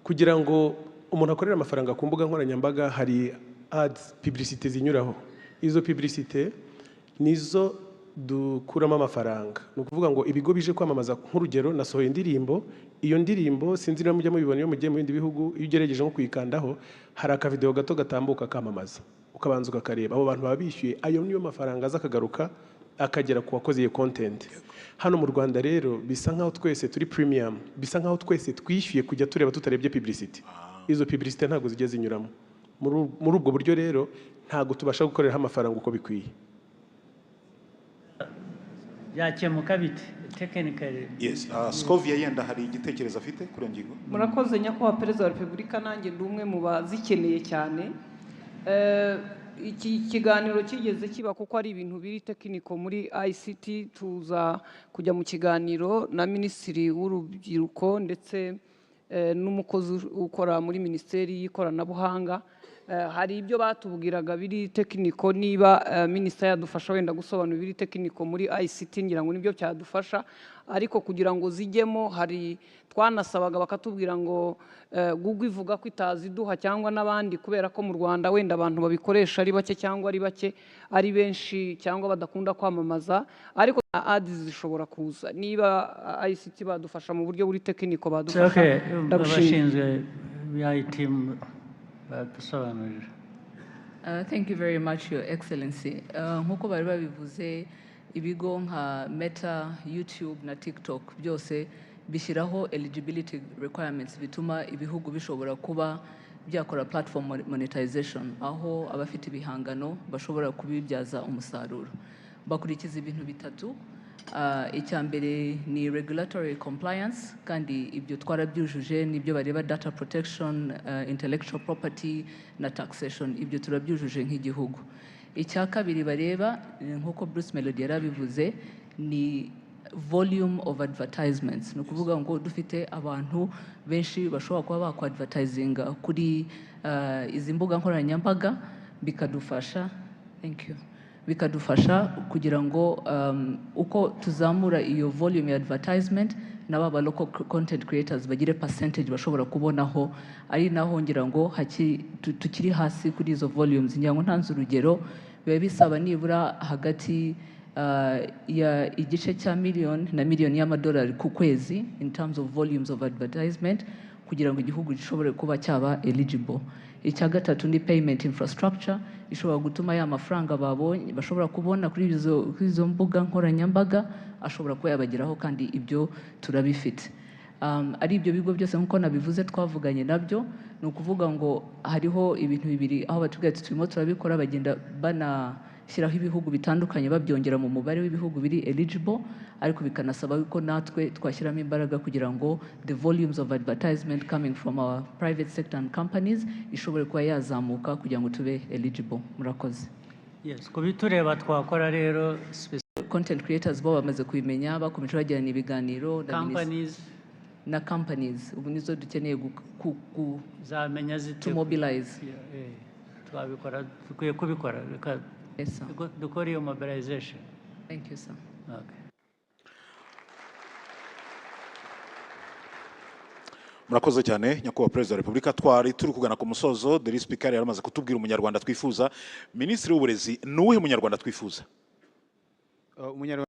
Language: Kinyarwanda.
kugira ngo umuntu akorere amafaranga ku mbuga nkoranyambaga hari ads publicité zinyuraho. Izo publicité nizo dukuramo amafaranga. Ni ukuvuga ngo ibigo bije kwamamaza, nk'urugero nasohoye indirimbo, iyo ndirimbo sinzi niba mujya mubibona iyo mugiye mu bindi bihugu, iyo ugerageje nko kuyikandaho hari akavideo gato gatambuka kamamaza, ukabanza ukakareba. Abo bantu baba bishyuye, ayo niyo mafaranga aza akagaruka akagera ku wakoze iyo content. Hano mu Rwanda rero bisa nkaho twese turi premium, bisa nkaho twese twishyuye kujya tureba tutarebye publicity. Izo publicity ntago zijya zinyuramo. Muri ubwo buryo rero ntago tubasha gukorera amafaranga uko bikwiye. Yakemuka bite technically? Yes, Scovia yenda hari igitekerezo afite kuri ngingo. Murakoze nyakubahwa Perezida wa Repubulika, nanjye ndi umwe mu bazikeneye cyane. Iki kiganiro kigeze kiba kuko ari ibintu biri tekiniko muri ICT. Tuza kujya mu kiganiro na Minisitiri w'Urubyiruko ndetse n'umukozi ukora muri Minisiteri y'Ikoranabuhanga. Hari ibyo batubwiraga biri tekiniko, niba Minisitiri yadufasha wenda gusobanura biri tekiniko muri ICT ngira ngo nibyo cyadufasha, ariko kugira ngo zijyemo hari twanasabaga bakatubwira ngo Google ivuga ko itaziduha cyangwa n'abandi, kubera ko mu Rwanda wenda abantu babikoresha ari bake cyangwa ari bake ari benshi cyangwa badakunda kwamamaza, ariko ads zishobora kuza. Niba ICT badufasha mu buryo buri tekiniko badufasha. Okay, abashinzwe IT Thank you very much, Your Excellency. Nkuko bari babivuze, ibigo nka Meta, YouTube na TikTok byose bishyiraho eligibility requirements bituma ibihugu bishobora kuba byakora platform monetization, aho abafite ibihangano bashobora kubibyaza umusaruro. Bakurikiza ibintu bitatu. Icya mbere ni regulatory compliance, kandi ibyo twarabyujuje, nibyo bareba data protection, intellectual property na taxation, ibyo turabyujuje nk'igihugu. Icya kabiri bareba, nkuko Bruce Melody yarabivuze, ni volume of advertisements. Ni ukuvuga ngo dufite abantu benshi bashobora kuba bakwadvertisinga kuri izi mbuga nkoranyambaga, bikadufasha bikadufasha kugira ngo uko tuzamura iyo volume ya advertisement, n'aba local content creators bagire percentage bashobora kubonaho, ari naho ngira ngo tukiri hasi kuri izo volumes. Ngira ngo ntanze urugero, biba bisaba nibura hagati ya igice cya miliyoni na miliyoni y'amadolari ku kwezi in terms of volumes of advertisement, kugira ngo igihugu gishobore kuba cyaba eligible. Icya gatatu ni payment infrastructure, ishobora gutuma ya mafaranga babonye bashobora kubona kuri izo mbuga nkoranyambaga ashobora kuba yabageraho, kandi ibyo turabifite. Ari ibyo bigo byose nkuko nabivuze twavuganye nabyo, ni ukuvuga ngo hariho ibintu bibiri aho batubwira ati turimo turabikora, bagenda banashyiraho ibihugu bitandukanye babyongera mu mubare w'ibihugu biri eligible, ariko bikanasaba ko natwe twashyiramo imbaraga kugira ngo the volumes of advertisement coming from our private sector and companies ishobore kuba yazamuka kugira ngo tube eligible. Murakoze. Yes, kubitureba twakora rero content creators bo bamaze kubimenya, bakomeje bagirana ibiganiro na companies. Ubu nizo dukeneye zamenya to mobilize. Twabikora, dukwiye kubikora. Yes, sir. Dukora iyo mobilization. Thank you, sir. Okay. Murakoze cyane nyakubahwa Perezida wa Repubulika. Twari turi kugana ku musozo. The Speaker yaramaze kutubwira umunyarwanda twifuza. Minisitiri w'Uburezi, nuwuhe munyarwanda twifuza?